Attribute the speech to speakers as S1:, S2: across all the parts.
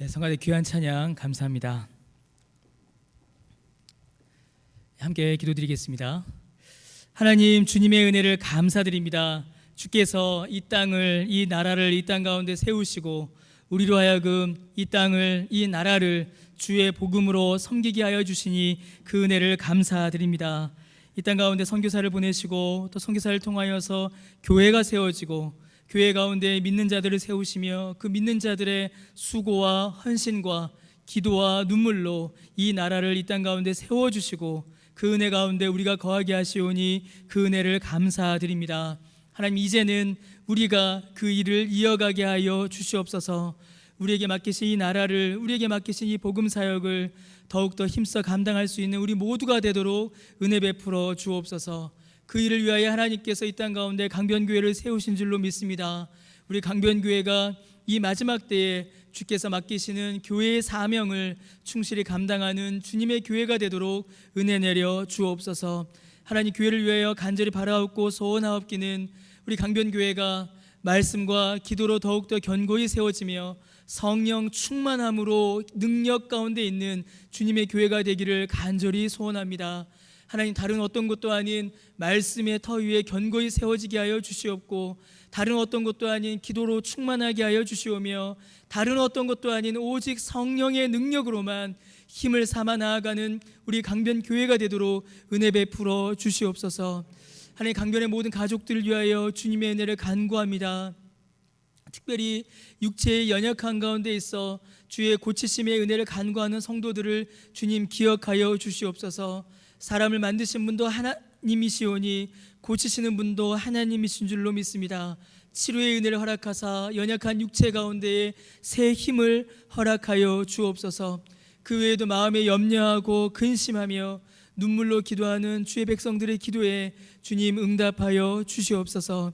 S1: 성가대 귀한 찬양 감사합니다. 함께 기도드리겠습니다. 하나님, 주님의 은혜를 감사드립니다. 주께서 이 땅을, 이 나라를 이 땅 가운데 세우시고 우리로 하여금 이 땅을, 이 나라를 주의 복음으로 섬기게 하여 주시니 그 은혜를 감사드립니다. 이 땅 가운데 선교사를 보내시고 또 선교사를 통하여서 교회가 세워지고 교회 가운데 믿는 자들을 세우시며 그 믿는 자들의 수고와 헌신과 기도와 눈물로 이 나라를 이 땅 가운데 세워주시고 그 은혜 가운데 우리가 거하게 하시오니 그 은혜를 감사드립니다. 하나님, 이제는 우리가 그 일을 이어가게 하여 주시옵소서. 우리에게 맡기신 이 나라를, 우리에게 맡기신 이 복음 사역을 더욱더 힘써 감당할 수 있는 우리 모두가 되도록 은혜 베풀어 주옵소서. 그 일을 위하여 하나님께서 이 땅 가운데 강변교회를 세우신 줄로 믿습니다. 우리 강변교회가 이 마지막 때에 주께서 맡기시는 교회의 사명을 충실히 감당하는 주님의 교회가 되도록 은혜 내려 주옵소서. 하나님, 교회를 위하여 간절히 바라옵고 소원하옵기는 우리 강변교회가 말씀과 기도로 더욱더 견고히 세워지며 성령 충만함으로 능력 가운데 있는 주님의 교회가 되기를 간절히 소원합니다. 하나님, 다른 어떤 것도 아닌 말씀의 터 위에 견고히 세워지게 하여 주시옵고, 다른 어떤 것도 아닌 기도로 충만하게 하여 주시오며, 다른 어떤 것도 아닌 오직 성령의 능력으로만 힘을 삼아 나아가는 우리 강변교회가 되도록 은혜 베풀어 주시옵소서. 하나님, 강변의 모든 가족들을 위하여 주님의 은혜를 간구합니다. 특별히 육체의 연약한 가운데 있어 주의 고치심의 은혜를 간구하는 성도들을 주님 기억하여 주시옵소서. 사람을 만드신 분도 하나님이시오니 고치시는 분도 하나님이신 줄로 믿습니다. 치료의 은혜를 허락하사 연약한 육체 가운데에 새 힘을 허락하여 주옵소서. 그 외에도 마음에 염려하고 근심하며 눈물로 기도하는 주의 백성들의 기도에 주님 응답하여 주시옵소서.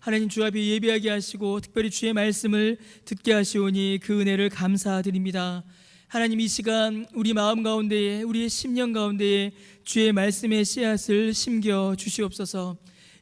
S1: 하나님, 주 앞에 예배하게 하시고 특별히 주의 말씀을 듣게 하시오니 그 은혜를 감사드립니다. 하나님, 이 시간 우리 마음 가운데에, 우리의 심령 가운데에 주의 말씀의 씨앗을 심겨 주시옵소서.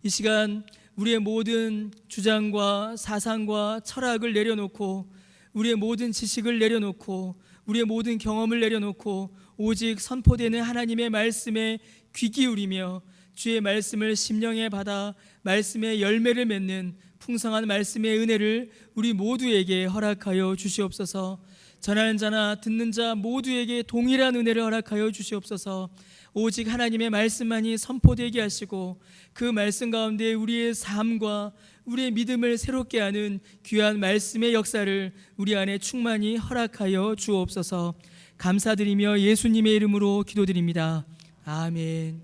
S1: 이 시간 우리의 모든 주장과 사상과 철학을 내려놓고, 우리의 모든 지식을 내려놓고, 우리의 모든 경험을 내려놓고 오직 선포되는 하나님의 말씀에 귀 기울이며 주의 말씀을 심령에 받아 말씀의 열매를 맺는 풍성한 말씀의 은혜를 우리 모두에게 허락하여 주시옵소서. 전하는 자나 듣는 자 모두에게 동일한 은혜를 허락하여 주시옵소서. 오직 하나님의 말씀만이 선포되게 하시고 그 말씀 가운데 우리의 삶과 우리의 믿음을 새롭게 하는 귀한 말씀의 역사를 우리 안에 충만히 허락하여 주옵소서. 감사드리며 예수님의 이름으로 기도드립니다. 아멘.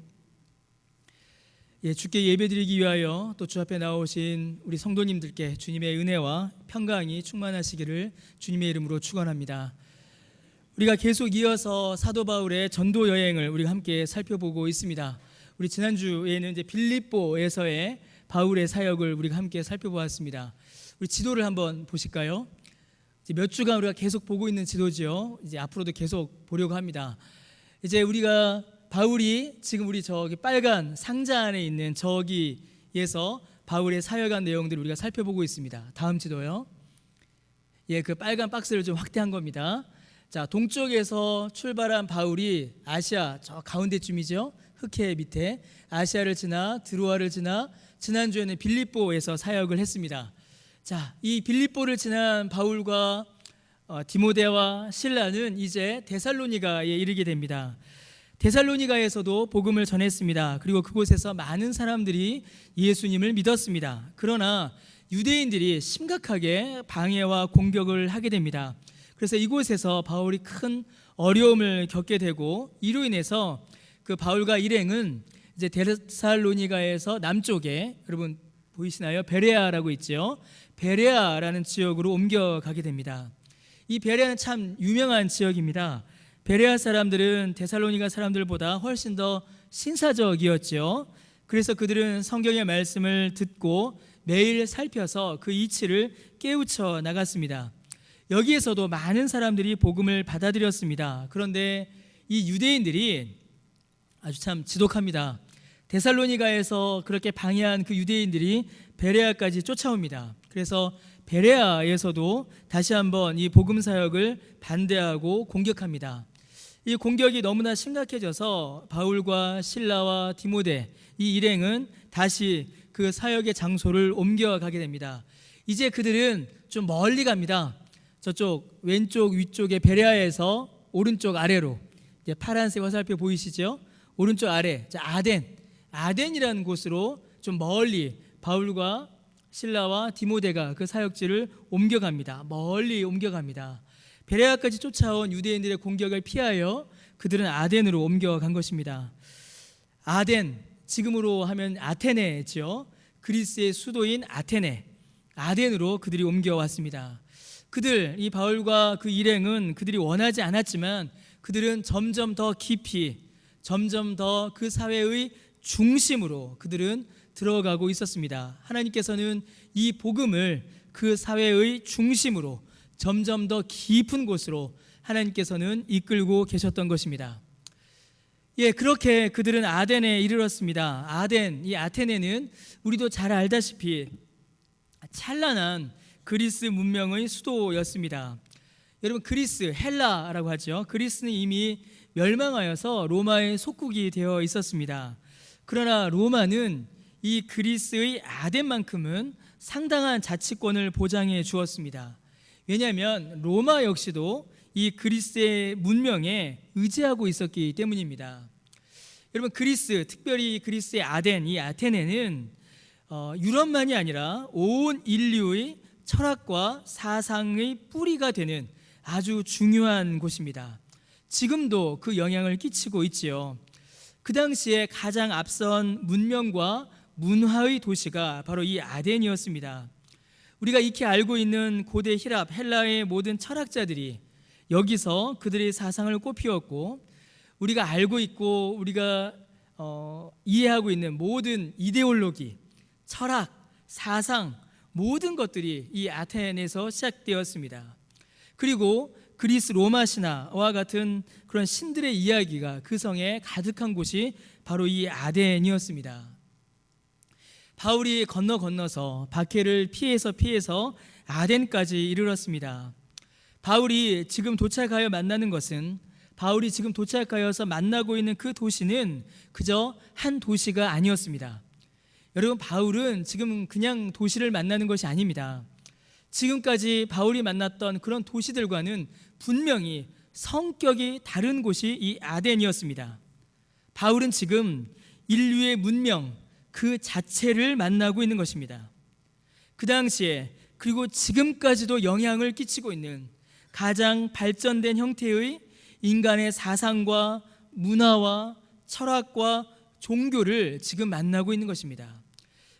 S1: 주께 예배드리기 위하여 또 주 앞에 나오신 우리 성도님들께 주님의 은혜와 평강이 충만하시기를 주님의 이름으로 축원합니다. 우리가 계속 이어서 사도 바울의 전도 여행을 우리가 함께 살펴보고 있습니다. 우리 지난주에는 이제 빌립보에서의 바울의 사역을 우리가 함께 살펴보았습니다. 우리 지도를 한번 보실까요? 이제 몇 주간 우리가 계속 보고 있는 지도지요. 이제 앞으로도 계속 보려고 합니다. 이제 우리가 바울이 지금 우리 저기 빨간 상자 안에 있는 저기에서 바울의 사역한 내용들을 우리가 살펴보고 있습니다. 다음 지도요. 그 빨간 박스를 좀 확대한 겁니다. 자, 동쪽에서 출발한 바울이 아시아 저 가운데쯤이죠. 흑해 밑에 아시아를 지나 드로아를 지나 지난주에는 빌립보에서 사역을 했습니다. 자, 이 빌립보를 지난 바울과 디모데와 실라는 이제 데살로니가에 이르게 됩니다. 데살로니가에서도 복음을 전했습니다. 그리고 그곳에서 많은 사람들이 예수님을 믿었습니다. 그러나 유대인들이 심각하게 방해와 공격을 하게 됩니다. 그래서 이곳에서 바울이 큰 어려움을 겪게 되고, 이로 인해서 그 바울과 일행은 이제 데살로니가에서 남쪽에, 여러분 보이시나요? 베레아라고 있죠. 베레아라는 지역으로 옮겨가게 됩니다. 이 베레아는 참 유명한 지역입니다. 베레아 사람들은 데살로니가 사람들보다 훨씬 더 신사적이었죠. 그래서 그들은 성경의 말씀을 듣고 매일 살펴서 그 이치를 깨우쳐 나갔습니다. 여기에서도 많은 사람들이 복음을 받아들였습니다. 그런데 이 유대인들이 아주 참 지독합니다. 데살로니가에서 그렇게 방해한 그 유대인들이 베레아까지 쫓아옵니다. 그래서 베레아에서도 다시 한번 이 복음 사역을 반대하고 공격합니다. 이 공격이 너무나 심각해져서 바울과 실라와 디모데 이 일행은 다시 그 사역의 장소를 옮겨가게 됩니다. 이제 그들은 좀 멀리 갑니다. 저쪽 왼쪽 위쪽에 베레아에서 오른쪽 아래로, 이제 파란색 화살표 보이시죠? 오른쪽 아래 아덴이라는 곳으로 좀 멀리 바울과 실라와 디모데가 그 사역지를 옮겨갑니다. 멀리 옮겨갑니다. 베레아까지 쫓아온 유대인들의 공격을 피하여 그들은 아덴으로 옮겨간 것입니다. 아덴, 지금으로 하면 아테네죠. 그리스의 수도인 아덴으로 그들이 옮겨왔습니다. 이 바울과 그 일행은 그들이 원하지 않았지만 그들은 점점 더 깊이, 점점 더 그 사회의 중심으로 그들은 들어가고 있었습니다. 하나님께서는 이 복음을 그 사회의 중심으로 점점 더 깊은 곳으로 하나님께서는 이끌고 계셨던 것입니다. 그렇게 그들은 아덴에 이르렀습니다. 이 아테네는 우리도 잘 알다시피 찬란한 그리스 문명의 수도였습니다. 여러분, 그리스, 헬라라고 하죠. 그리스는 이미 멸망하여서 로마의 속국이 되어 있었습니다. 그러나 로마는 이 그리스의 아덴만큼은 상당한 자치권을 보장해 주었습니다. 왜냐하면 로마 역시도 이 그리스의 문명에 의지하고 있었기 때문입니다. 여러분, 특별히 그리스의 이 아테네는 유럽만이 아니라 온 인류의 철학과 사상의 뿌리가 되는 아주 중요한 곳입니다. 지금도 그 영향을 끼치고 있지요. 그 당시에 가장 앞선 문명과 문화의 도시가 바로 이 아덴이었습니다. 우리가 익히 알고 있는 고대 헬라의 모든 철학자들이 여기서 그들의 사상을 꽃피웠고, 우리가 알고 있고 우리가 이해하고 있는 모든 이데올로기, 철학, 사상, 모든 것들이 이 아테네에서 시작되었습니다. 그리고 그리스 로마 신화와 같은 그런 신들의 이야기가 그 성에 가득한 곳이 바로 이 아덴이었습니다. 바울이 건너서 박해를 피해서 아덴까지 이르렀습니다. 바울이 지금 도착하여 만나고 있는 그 도시는 그저 한 도시가 아니었습니다. 여러분, 바울은 지금 그냥 도시를 만나는 것이 아닙니다. 지금까지 바울이 만났던 그런 도시들과는 분명히 성격이 다른 곳이 이 아덴이었습니다. 바울은 지금 인류의 문명 그 자체를 만나고 있는 것입니다. 그 당시에 그리고 지금까지도 영향을 끼치고 있는 가장 발전된 형태의 인간의 사상과 문화와 철학과 종교를 지금 만나고 있는 것입니다.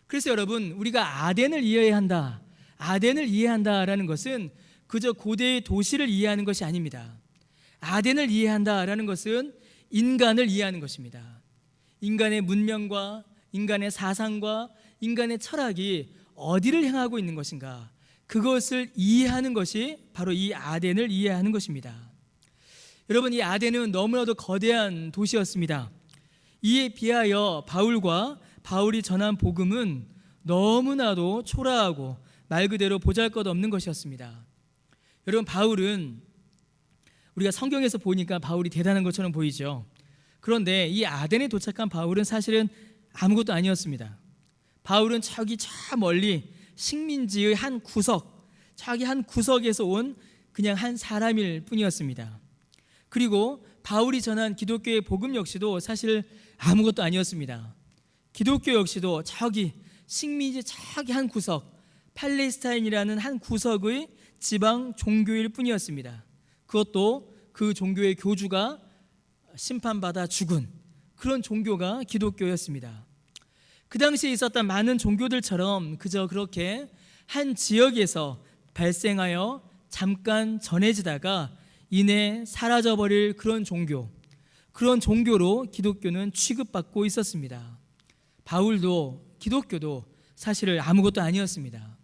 S1: 그래서 여러분, 우리가 아덴을 이해한다라는 것은 그저 고대의 도시를 이해하는 것이 아닙니다. 아덴을 이해한다라는 것은 인간을 이해하는 것입니다. 인간의 문명과 인간의 사상과 인간의 철학이 어디를 향하고 있는 것인가, 그것을 이해하는 것이 바로 이 아덴을 이해하는 것입니다. 여러분, 이 아덴은 너무나도 거대한 도시였습니다. 이에 비하여 바울이 전한 복음은 너무나도 초라하고 말 그대로 보잘것없는 것이었습니다. 여러분, 바울은 우리가 성경에서 보니까 바울이 대단한 것처럼 보이죠. 그런데 이 아덴에 도착한 바울은 사실은 아무것도 아니었습니다. 바울은 저 멀리 식민지의 한 구석에서 온 그냥 한 사람일 뿐이었습니다. 그리고 바울이 전한 기독교의 복음 역시도 사실 아무것도 아니었습니다. 기독교 역시도 식민지 한 구석, 팔레스타인이라는 한 구석의 지방 종교일 뿐이었습니다. 그것도 그 종교의 교주가 심판받아 죽은 그런 종교가 기독교였습니다. 그 당시에 있었던 많은 종교들처럼 그저 그렇게 한 지역에서 발생하여 잠깐 전해지다가 이내 사라져버릴 그런 종교로 기독교는 취급받고 있었습니다. 바울도 기독교도 사실 아무것도 아니었습니다.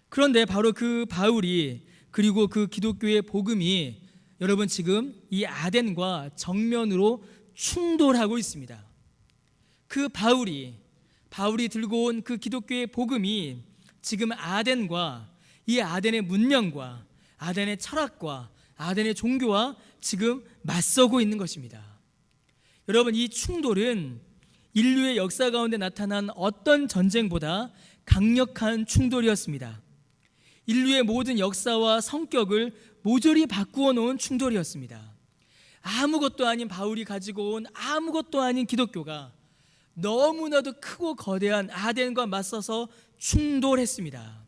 S1: 그런데 바로 그 바울이 그리고 그 기독교의 복음이 여러분 지금 이 아덴과 정면으로 충돌하고 있습니다. 그 바울이 들고 온 그 기독교의 복음이 지금 아덴과 이 아덴의 문명과 아덴의 철학과 아덴의 종교와 지금 맞서고 있는 것입니다. 여러분, 이 충돌은 인류의 역사 가운데 나타난 어떤 전쟁보다 강력한 충돌이었습니다. 인류의 모든 역사와 성격을 모조리 바꾸어 놓은 충돌이었습니다. 아무것도 아닌 바울이 가지고 온 아무것도 아닌 기독교가 너무나도 크고 거대한 아덴과 맞서서 충돌했습니다.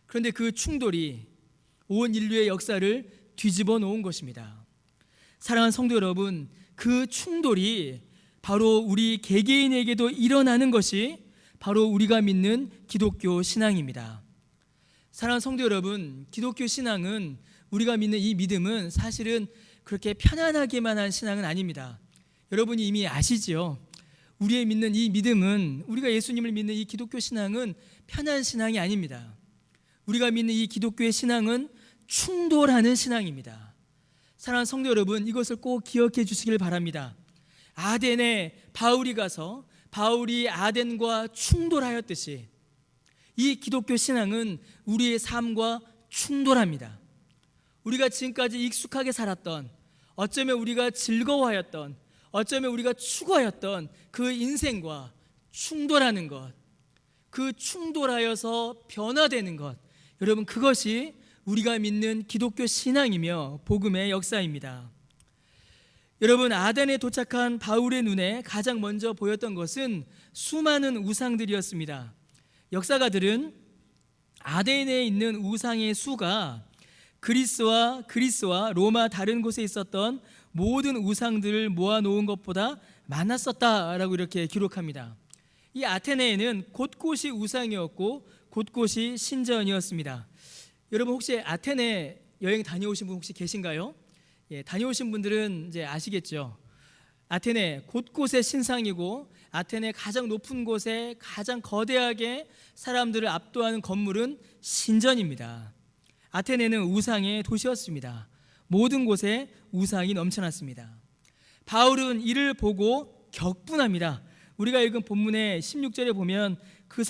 S1: 그런데 그 충돌이 온 인류의 역사를 뒤집어 놓은 것입니다. 사랑하는 성도 여러분, 그 충돌이 바로 우리 개개인에게도 일어나는 것이 바로 우리가 믿는 기독교 신앙입니다. 사랑하는 성도 여러분, 기독교 신앙은, 우리가 믿는 이 믿음은 사실은 그렇게 편안하게만 한 신앙은 아닙니다. 여러분이 이미 아시지요? 우리의 믿는 이 믿음은, 우리가 예수님을 믿는 이 기독교 신앙은 편한 신앙이 아닙니다. 우리가 믿는 이 기독교의 신앙은 충돌하는 신앙입니다. 사랑하는 성도 여러분, 이것을 꼭 기억해 주시길 바랍니다. 아덴에 바울이 가서 바울이 아덴과 충돌하였듯이 이 기독교 신앙은 우리의 삶과 충돌합니다. 우리가 지금까지 익숙하게 살았던, 어쩌면 우리가 즐거워하였던, 어쩌면 우리가 추구하였던 그 인생과 충돌하는 것, 그 충돌하여서 변화되는 것, 여러분, 그것이 우리가 믿는 기독교 신앙이며 복음의 역사입니다. 여러분, 아덴에 도착한 바울의 눈에 가장 먼저 보였던 것은 수많은 우상들이었습니다. 역사가들은 아덴에 있는 우상의 수가 그리스와 로마 다른 곳에 있었던 모든 우상들을 모아놓은 것보다 많았었다라고 이렇게 기록합니다. 이 아테네에는 곳곳이 우상이었고 곳곳이 신전이었습니다. 여러분, 혹시 아테네 여행 다녀오신 분 혹시 계신가요? 예, 다녀오신 분들은 이제 아시겠죠. 아테네 곳곳에 신상이고, 아테네 가장 높은 곳에 가장 거대하게 사람들을 압도하는 건물은 신전입니다. 아테네는 우상의 도시였습니다. 모든 곳에 우상이 넘쳐났습니다. 바울은 이를 보고 격분합니다. 우리가 읽은 본문의 16절에 보면 그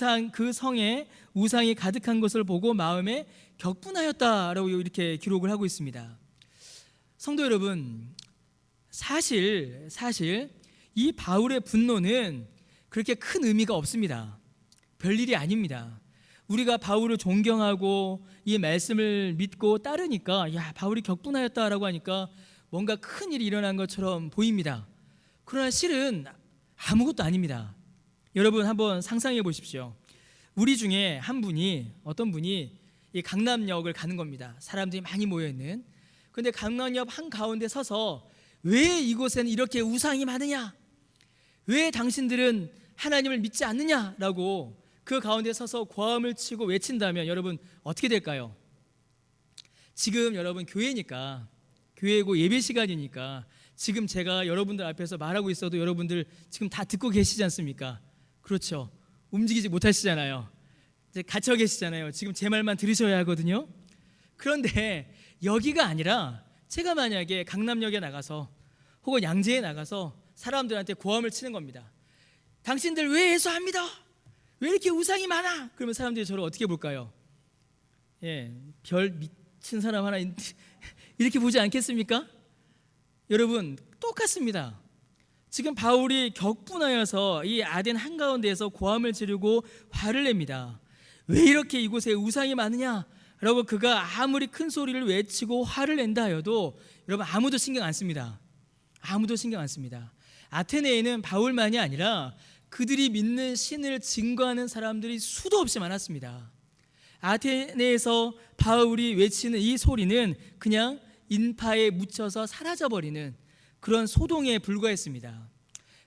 S1: 성에 우상이 가득한 것을 보고 마음에 격분하였다라고 이렇게 기록을 하고 있습니다. 성도 여러분, 사실 이 바울의 분노는 그렇게 큰 의미가 없습니다. 별일이 아닙니다. 우리가 바울을 존경하고 이 말씀을 믿고 따르니까, 야, 바울이 격분하였다라고 하니까 뭔가 큰 일이 일어난 것처럼 보입니다. 그러나 실은 아무것도 아닙니다. 여러분, 한번 상상해 보십시오. 우리 중에 어떤 분이 이 강남역을 가는 겁니다. 사람들이 많이 모여있는. 그런데 강남역 한가운데 서서, 왜 이곳에는 이렇게 우상이 많으냐? 왜 당신들은 하나님을 믿지 않느냐라고 그 가운데 서서 고함을 치고 외친다면 여러분 어떻게 될까요? 지금 여러분 교회니까, 교회고 예배 시간이니까 지금 제가 여러분들 앞에서 말하고 있어도 여러분들 지금 다 듣고 계시지 않습니까? 그렇죠. 움직이지 못하시잖아요. 이제 갇혀 계시잖아요. 지금 제 말만 들으셔야 하거든요. 그런데 여기가 아니라 제가 만약에 강남역에 나가서 혹은 양재에 나가서 사람들한테 고함을 치는 겁니다. 당신들 왜 예수합니다? 왜 이렇게 우상이 많아? 그러면 사람들이 저를 어떻게 볼까요? 예, 별 미친 사람 하나 이렇게 보지 않겠습니까? 여러분, 똑같습니다. 지금 바울이 격분하여서 이 아덴 한가운데에서 고함을 지르고 화를 냅니다. 왜 이렇게 이곳에 우상이 많으냐? 라고 그가 아무리 큰 소리를 외치고 화를 낸다 하여도 여러분 아무도 신경 안 씁니다. 아무도 신경 안 씁니다. 아테네에는 바울만이 아니라 그들이 믿는 신을 증거하는 사람들이 수도 없이 많았습니다. 아테네에서 바울이 외치는 이 소리는 그냥 인파에 묻혀서 사라져버리는 그런 소동에 불과했습니다.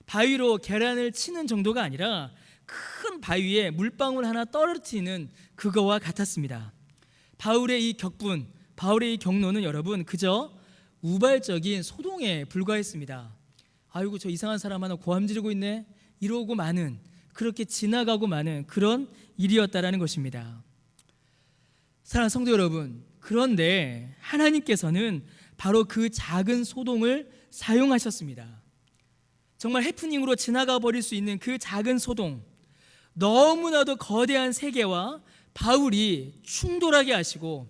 S1: 바위로 계란을 치는 정도가 아니라 큰 바위에 물방울 하나 떨어뜨리는 그거와 같았습니다. 바울의 이 격분, 바울의 이 격노는 여러분 그저 우발적인 소동에 불과했습니다. 아이고, 저 이상한 사람 하나 고함 지르고 있네, 이러고 마는, 그렇게 지나가고 마는 그런 일이었다라는 것입니다. 사랑하는 성도 여러분, 그런데 하나님께서는 바로 그 작은 소동을 사용하셨습니다. 정말 해프닝으로 지나가 버릴 수 있는 그 작은 소동, 너무나도 거대한 세계와 바울이 충돌하게 하시고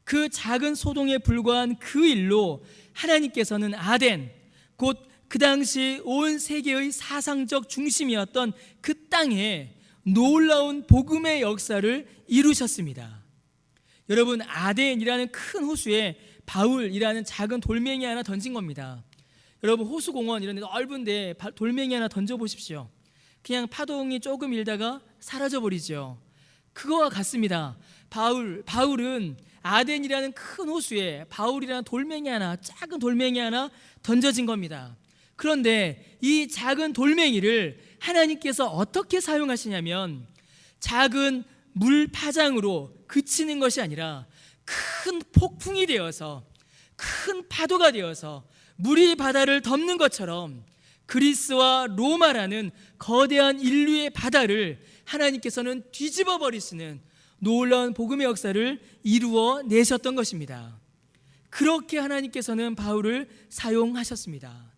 S1: 그 작은 소동에 불과한 그 일로 하나님께서는 아덴, 곧 그 당시 온 세계의 사상적 중심이었던 그 땅에 놀라운 복음의 역사를 이루셨습니다. 여러분, 아덴이라는 큰 호수에 바울이라는 작은 돌멩이 하나 던진 겁니다. 여러분, 호수공원 이런 데 넓은 데 돌멩이 하나 던져보십시오. 그냥 파동이 조금 일다가 사라져버리죠. 그거와 같습니다. 바울은 아덴이라는 큰 호수에 바울이라는 돌멩이 하나, 작은 돌멩이 하나 던져진 겁니다. 그런데 이 작은 돌멩이를 하나님께서 어떻게 사용하시냐면 작은 물 파장으로 그치는 것이 아니라 큰 폭풍이 되어서, 큰 파도가 되어서 물이 바다를 덮는 것처럼 그리스와 로마라는 거대한 인류의 바다를 하나님께서는 뒤집어 버리시는 놀라운 복음의 역사를 이루어 내셨던 것입니다. 그렇게 하나님께서는 바울을 사용하셨습니다.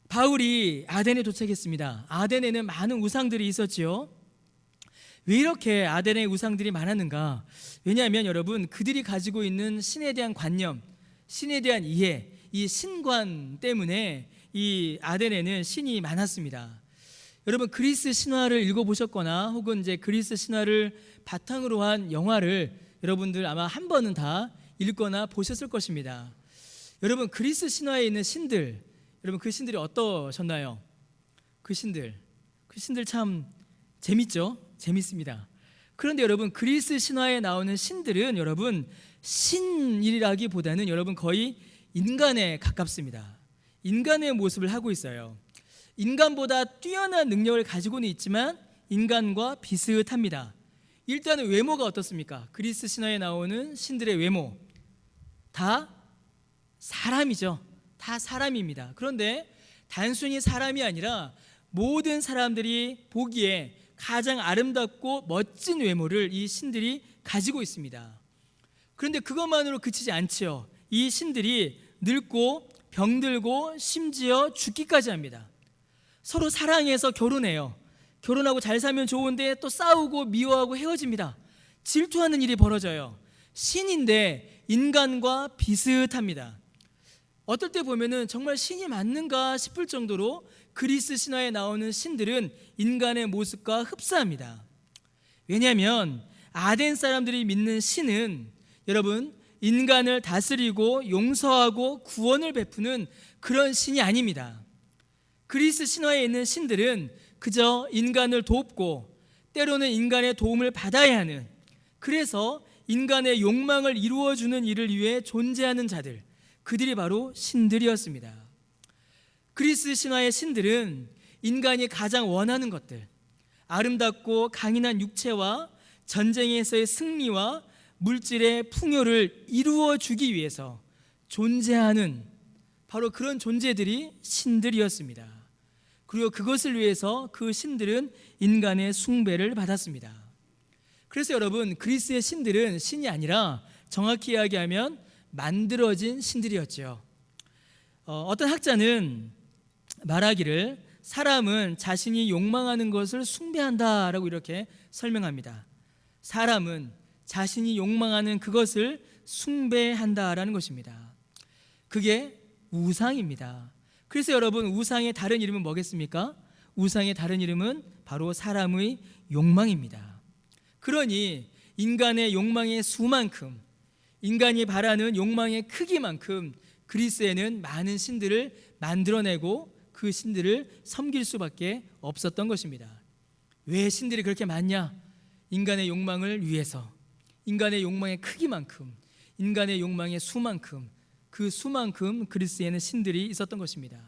S1: 바울이 아덴에 도착했습니다. 아덴에는 많은 우상들이 있었지요. 왜 이렇게 아덴에 우상들이 많았는가? 왜냐하면 여러분, 그들이 가지고 있는 신에 대한 관념, 신에 대한 이해, 이 신관 때문에 이 아덴에는 신이 많았습니다. 여러분, 그리스 신화를 읽어보셨거나 혹은 이제 그리스 신화를 바탕으로 한 영화를 여러분들 아마 한 번은 다 읽거나 보셨을 것입니다. 여러분, 그리스 신화에 있는 신들, 여러분 그 신들이 어떠셨나요? 그 신들 참 재밌죠? 재밌습니다. 그런데 여러분, 그리스 신화에 나오는 신들은 여러분 신이라기보다는 여러분 거의 인간에 가깝습니다. 인간의 모습을 하고 있어요. 인간보다 뛰어난 능력을 가지고는 있지만 인간과 비슷합니다. 일단은 외모가 어떻습니까? 그리스 신화에 나오는 신들의 외모 다 사람이죠. 다 사람입니다. 그런데 단순히 사람이 아니라 모든 사람들이 보기에 가장 아름답고 멋진 외모를 이 신들이 가지고 있습니다. 그런데 그것만으로 그치지 않지요. 이 신들이 늙고 병들고 심지어 죽기까지 합니다. 서로 사랑해서 결혼해요. 결혼하고 잘 살면 좋은데 또 싸우고 미워하고 헤어집니다. 질투하는 일이 벌어져요. 신인데 인간과 비슷합니다. 어떨 때 보면은 정말 신이 맞는가 싶을 정도로 그리스 신화에 나오는 신들은 인간의 모습과 흡사합니다. 왜냐하면 아덴 사람들이 믿는 신은 여러분 인간을 다스리고 용서하고 구원을 베푸는 그런 신이 아닙니다. 그리스 신화에 있는 신들은 그저 인간을 돕고 때로는 인간의 도움을 받아야 하는, 그래서 인간의 욕망을 이루어주는 일을 위해 존재하는 자들, 그들이 바로 신들이었습니다. 그리스 신화의 신들은 인간이 가장 원하는 것들, 아름답고 강인한 육체와 전쟁에서의 승리와 물질의 풍요를 이루어주기 위해서 존재하는 바로 그런 존재들이 신들이었습니다. 그리고 그것을 위해서 그 신들은 인간의 숭배를 받았습니다. 그래서 여러분, 그리스의 신들은 신이 아니라 정확히 이야기하면 만들어진 신들이었죠. 어떤 학자는 말하기를 사람은 자신이 욕망하는 것을 숭배한다라고 이렇게 설명합니다. 사람은 자신이 욕망하는 그것을 숭배한다라는 것입니다. 그게 우상입니다. 그래서 여러분, 우상의 다른 이름은 뭐겠습니까? 우상의 다른 이름은 바로 사람의 욕망입니다. 그러니 인간의 욕망의 수만큼, 인간이 바라는 욕망의 크기만큼 그리스에는 많은 신들을 만들어내고 그 신들을 섬길 수밖에 없었던 것입니다. 왜 신들이 그렇게 많냐? 인간의 욕망을 위해서, 인간의 욕망의 크기만큼, 인간의 욕망의 수만큼, 그 수만큼 그리스에는 신들이 있었던 것입니다.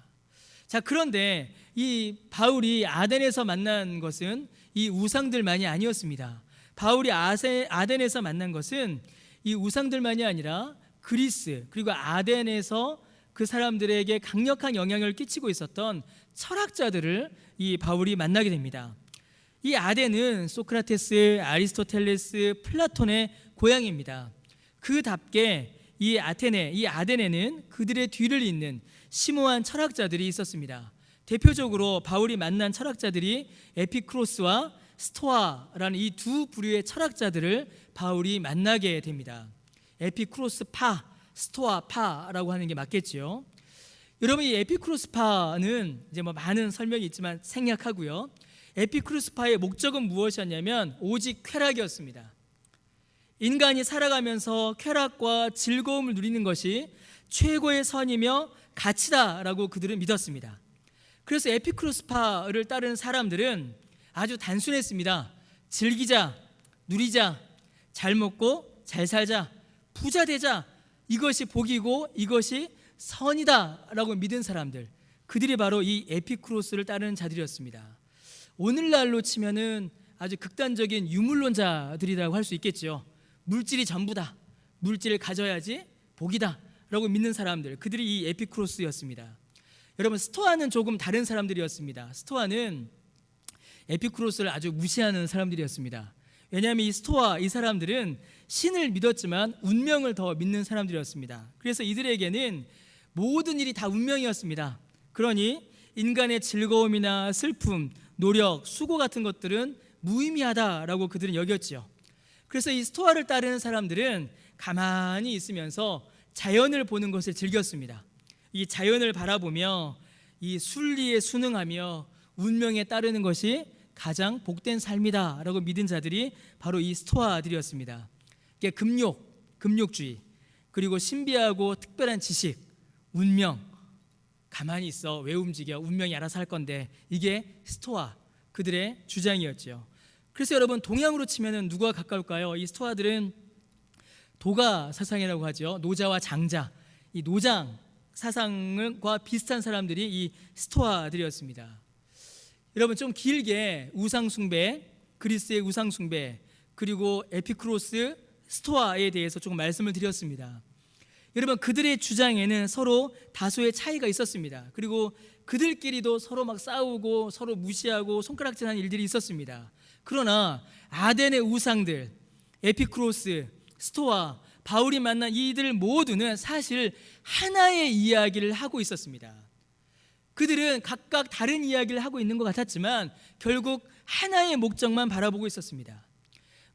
S1: 자, 그런데 이 바울이 아덴에서 만난 것은 이 우상들만이 아니었습니다. 바울이 아덴에서 만난 것은 이 우상들만이 아니라 그리스 그리고 아덴에서 그 사람들에게 강력한 영향을 끼치고 있었던 철학자들을 이 바울이 만나게 됩니다. 이 아덴은 소크라테스, 아리스토텔레스, 플라톤의 고향입니다. 그답게 이 아덴에는 그들의 뒤를 잇는 심오한 철학자들이 있었습니다. 대표적으로 바울이 만난 철학자들이 에피쿠로스와 스토아라는 이 두 부류의 철학자들을 바울이 만나게 됩니다. 에피쿠로스파, 스토아파라고 하는 게 맞겠지요. 여러분, 이 에피쿠로스파는 이제 뭐 많은 설명이 있지만 생략하고요. 에피쿠로스파의 목적은 무엇이었냐면 오직 쾌락이었습니다. 인간이 살아가면서 쾌락과 즐거움을 누리는 것이 최고의 선이며 가치다라고 그들은 믿었습니다. 그래서 에피쿠로스파를 따르는 사람들은 아주 단순했습니다. 즐기자, 누리자, 잘 먹고 잘 살자, 부자 되자, 이것이 복이고 이것이 선이다라고 믿은 사람들, 그들이 바로 이 에피쿠로스를 따르는 자들이었습니다. 오늘날로 치면은 아주 극단적인 유물론자들이라고 할 수 있겠죠. 물질이 전부다, 물질을 가져야지 복이다 라고 믿는 사람들, 그들이 이 에피쿠로스였습니다. 여러분, 스토아는 조금 다른 사람들이었습니다. 스토아는 에피쿠로스를 아주 무시하는 사람들이었습니다. 왜냐하면 이 스토아, 이 사람들은 신을 믿었지만 운명을 더 믿는 사람들이었습니다. 그래서 이들에게는 모든 일이 다 운명이었습니다. 그러니 인간의 즐거움이나 슬픔, 노력, 수고 같은 것들은 무의미하다라고 그들은 여겼지요. 그래서 이 스토아를 따르는 사람들은 가만히 있으면서 자연을 보는 것을 즐겼습니다. 이 자연을 바라보며 이 순리에 순응하며 운명에 따르는 것이 가장 복된 삶이다라고 믿은 자들이 바로 이 스토아들이었습니다. 이게 금욕주의, 그리고 신비하고 특별한 지식, 운명, 가만히 있어, 왜 움직여, 운명이 알아서 할 건데, 이게 스토아 그들의 주장이었죠. 그래서 여러분, 동양으로 치면은 누가 가까울까요? 이 스토아들은 도가 사상이라고 하죠. 노자와 장자, 이 노장 사상과 비슷한 사람들이 이 스토아들이었습니다. 여러분, 좀 길게 우상숭배, 그리스의 우상숭배, 그리고 에피쿠로스, 스토아에 대해서 조금 말씀을 드렸습니다. 여러분, 그들의 주장에는 서로 다소의 차이가 있었습니다. 그리고 그들끼리도 서로 막 싸우고 서로 무시하고 손가락질하는 일들이 있었습니다. 그러나 아덴의 우상들, 에피쿠로스, 스토아, 바울이 만난 이들 모두는 사실 하나의 이야기를 하고 있었습니다. 그들은 각각 다른 이야기를 하고 있는 것 같았지만 결국 하나의 목적만 바라보고 있었습니다.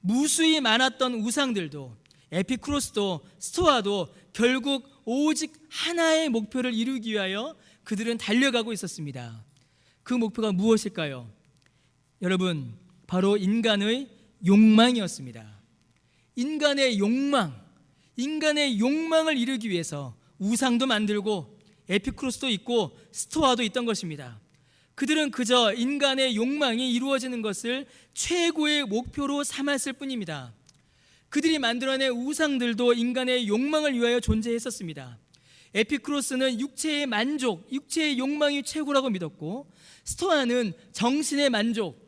S1: 무수히 많았던 우상들도, 에피쿠로스도, 스토아도 결국 오직 하나의 목표를 이루기 위하여 그들은 달려가고 있었습니다. 그 목표가 무엇일까요? 여러분, 바로 인간의 욕망이었습니다. 인간의 욕망을 이루기 위해서 우상도 만들고 에피쿠로스도 있고 스토아도 있던 것입니다. 그들은 그저 인간의 욕망이 이루어지는 것을 최고의 목표로 삼았을 뿐입니다. 그들이 만들어낸 우상들도 인간의 욕망을 위하여 존재했었습니다. 에피쿠로스는 육체의 만족, 육체의 욕망이 최고라고 믿었고, 스토아는 정신의 만족,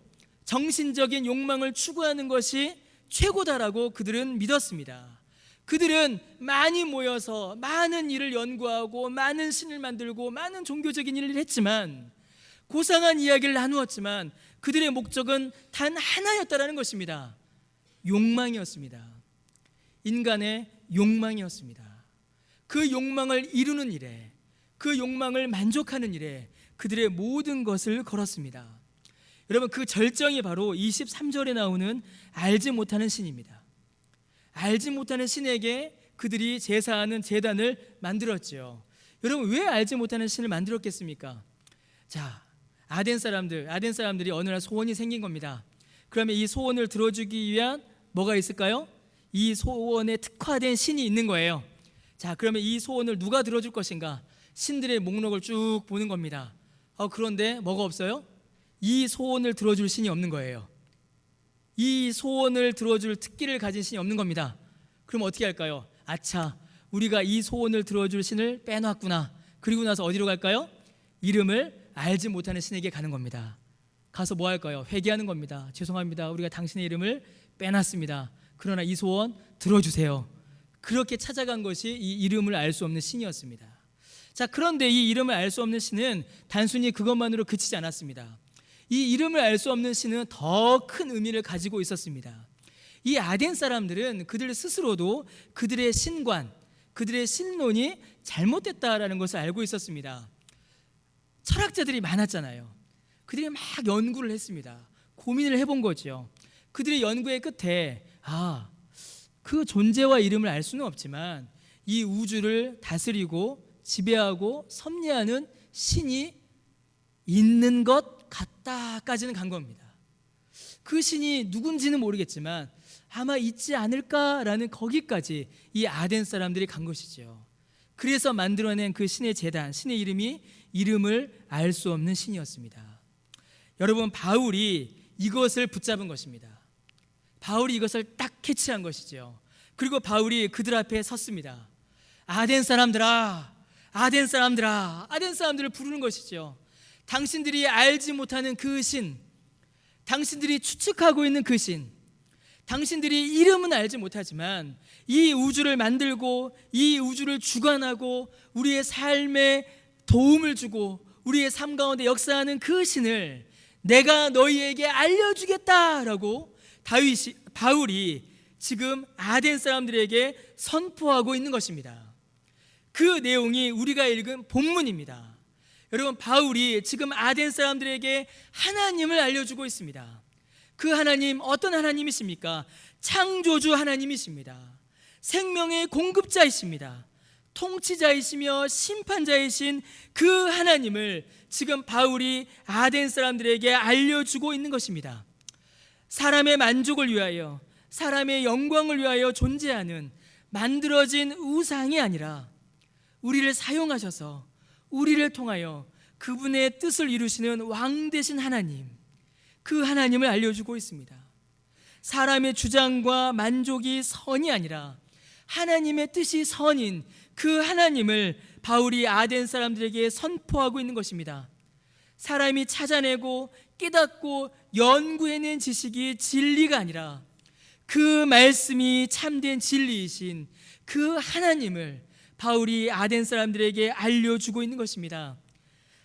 S1: 정신적인 욕망을 추구하는 것이 최고다라고 그들은 믿었습니다. 그들은 많이 모여서 많은 일을 연구하고 많은 신을 만들고 많은 종교적인 일을 했지만, 고상한 이야기를 나누었지만 그들의 목적은 단 하나였다라는 것입니다. 욕망이었습니다. 인간의 욕망이었습니다. 그 욕망을 이루는 일에, 그 욕망을 만족하는 일에 그들의 모든 것을 걸었습니다. 여러분, 그 절정이 바로 23절에 나오는 알지 못하는 신입니다. 알지 못하는 신에게 그들이 제사하는 제단을 만들었죠. 여러분, 왜 알지 못하는 신을 만들었겠습니까? 자, 아덴 사람들이 어느 날 소원이 생긴 겁니다. 그러면 이 소원을 들어주기 위한 뭐가 있을까요? 이 소원에 특화된 신이 있는 거예요. 자, 그러면 이 소원을 누가 들어줄 것인가? 신들의 목록을 쭉 보는 겁니다. 그런데 뭐가 없어요? 이 소원을 들어줄 신이 없는 거예요. 이 소원을 들어줄 특기를 가진 신이 없는 겁니다. 그럼 어떻게 할까요? 아차, 우리가 이 소원을 들어줄 신을 빼놨구나. 그리고 나서 어디로 갈까요? 이름을 알지 못하는 신에게 가는 겁니다. 가서 뭐 할까요? 회개하는 겁니다. 죄송합니다, 우리가 당신의 이름을 빼놨습니다. 그러나 이 소원 들어주세요. 그렇게 찾아간 것이 이 이름을 알 수 없는 신이었습니다. 자, 그런데 이 이름을 알 수 없는 신은 단순히 그것만으로 그치지 않았습니다. 이 이름을 알 수 없는 신은 더 큰 의미를 가지고 있었습니다. 이 아덴 사람들은 그들 스스로도 그들의 신관, 그들의 신론이 잘못됐다라는 것을 알고 있었습니다. 철학자들이 많았잖아요. 그들이 막 연구를 했습니다. 고민을 해본 거죠. 그들의 연구의 끝에 그 존재와 이름을 알 수는 없지만 이 우주를 다스리고 지배하고 섭리하는 신이 있는 것 같다까지는 간 겁니다. 그 신이 누군지는 모르겠지만 아마 있지 않을까라는 거기까지 이 아덴 사람들이 간 것이죠. 그래서 만들어낸 그 신의 제단, 신의 이름이 이름을 알 수 없는 신이었습니다. 여러분, 바울이 이것을 붙잡은 것입니다. 바울이 이것을 딱 캐치한 것이죠. 그리고 바울이 그들 앞에 섰습니다. 아덴 사람들아, 아덴 사람들아, 아덴 사람들을 부르는 것이죠. 당신들이 알지 못하는 그 신, 당신들이 추측하고 있는 그 신, 당신들이 이름은 알지 못하지만 이 우주를 만들고 이 우주를 주관하고 우리의 삶에 도움을 주고 우리의 삶 가운데 역사하는 그 신을 내가 너희에게 알려주겠다라고 바울이 지금 아덴 사람들에게 선포하고 있는 것입니다. 그 내용이 우리가 읽은 본문입니다. 여러분, 바울이 지금 아덴 사람들에게 하나님을 알려주고 있습니다. 그 하나님, 어떤 하나님이십니까? 창조주 하나님이십니다. 생명의 공급자이십니다. 통치자이시며 심판자이신 그 하나님을 지금 바울이 아덴 사람들에게 알려주고 있는 것입니다. 사람의 만족을 위하여, 사람의 영광을 위하여 존재하는 만들어진 우상이 아니라 우리를 사용하셔서 우리를 통하여 그분의 뜻을 이루시는 왕 되신 하나님, 그 하나님을 알려주고 있습니다. 사람의 주장과 만족이 선이 아니라 하나님의 뜻이 선인 그 하나님을 바울이 아덴 사람들에게 선포하고 있는 것입니다. 사람이 찾아내고 깨닫고 연구해낸 지식이 진리가 아니라 그 말씀이 참된 진리이신 그 하나님을 바울이 아덴 사람들에게 알려주고 있는 것입니다.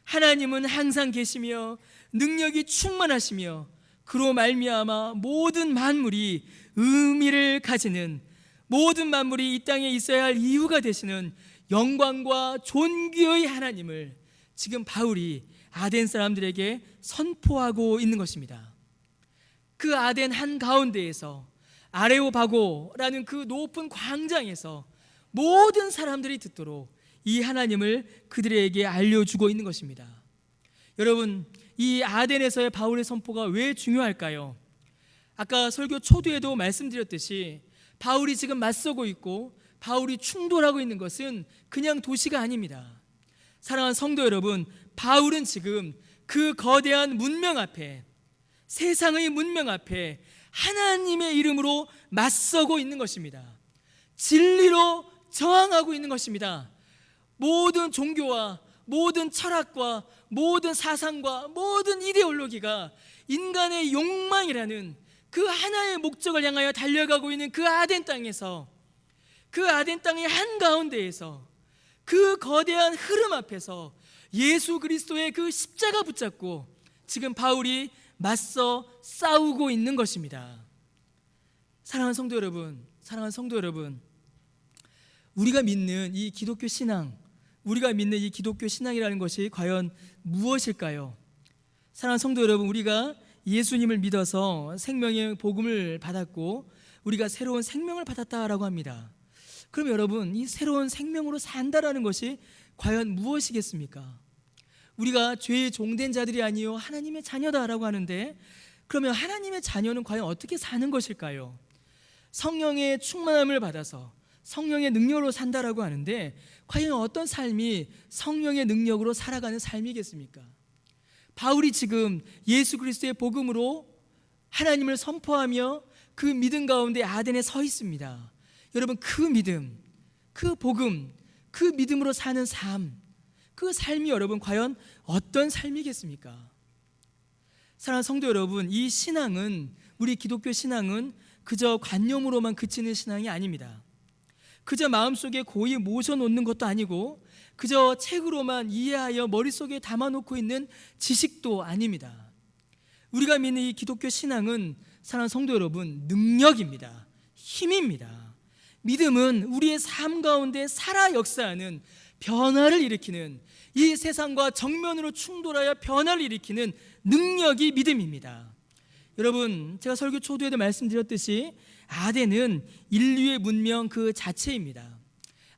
S1: 하나님은 항상 계시며 능력이 충만하시며 그로 말미암아 모든 만물이 의미를 가지는, 모든 만물이 이 땅에 있어야 할 이유가 되시는 영광과 존귀의 하나님을 지금 바울이 아덴 사람들에게 선포하고 있는 것입니다. 그 아덴 한가운데에서 아레오바고라는 그 높은 광장에서 모든 사람들이 듣도록 이 하나님을 그들에게 알려주고 있는 것입니다. 여러분, 이 아덴에서의 바울의 선포가 왜 중요할까요? 아까 설교 초두에도 말씀드렸듯이 바울이 지금 맞서고 있고 바울이 충돌하고 있는 것은 그냥 도시가 아닙니다. 사랑하는 성도 여러분, 바울은 지금 그 거대한 문명 앞에, 세상의 문명 앞에 하나님의 이름으로 맞서고 있는 것입니다. 진리로 저항하고 있는 것입니다. 모든 종교와 모든 철학과 모든 사상과 모든 이데올로기가 인간의 욕망이라는 그 하나의 목적을 향하여 달려가고 있는 그 아덴 땅에서, 그 아덴 땅의 한가운데에서, 그 거대한 흐름 앞에서 예수 그리스도의 그 십자가 붙잡고 지금 바울이 맞서 싸우고 있는 것입니다. 사랑하는 성도 여러분, 사랑하는 성도 여러분, 우리가 믿는 이 기독교 신앙, 우리가 믿는 이 기독교 신앙이라는 것이 과연 무엇일까요? 사랑하는 성도 여러분, 우리가 예수님을 믿어서 생명의 복음을 받았고 우리가 새로운 생명을 받았다라고 합니다. 그럼 여러분, 이 새로운 생명으로 산다라는 것이 과연 무엇이겠습니까? 우리가 죄의 종된 자들이 아니요 하나님의 자녀다라고 하는데, 그러면 하나님의 자녀는 과연 어떻게 사는 것일까요? 성령의 충만함을 받아서 성령의 능력으로 산다라고 하는데, 과연 어떤 삶이 성령의 능력으로 살아가는 삶이겠습니까? 바울이 지금 예수 그리스도의 복음으로 하나님을 선포하며 그 믿음 가운데 아덴에 서 있습니다. 여러분, 그 믿음, 그 복음, 그 믿음으로 사는 삶, 그 삶이 여러분 과연 어떤 삶이겠습니까? 사랑하는 성도 여러분, 이 신앙은, 우리 기독교 신앙은 그저 관념으로만 그치는 신앙이 아닙니다. 그저 마음속에 고이 모셔놓는 것도 아니고 그저 책으로만 이해하여 머릿속에 담아놓고 있는 지식도 아닙니다. 우리가 믿는 이 기독교 신앙은, 사랑하는 성도 여러분, 능력입니다. 힘입니다. 믿음은 우리의 삶 가운데 살아 역사하는, 변화를 일으키는, 이 세상과 정면으로 충돌하여 변화를 일으키는 능력이 믿음입니다. 여러분, 제가 설교 초두에도 말씀드렸듯이 아덴은 인류의 문명 그 자체입니다.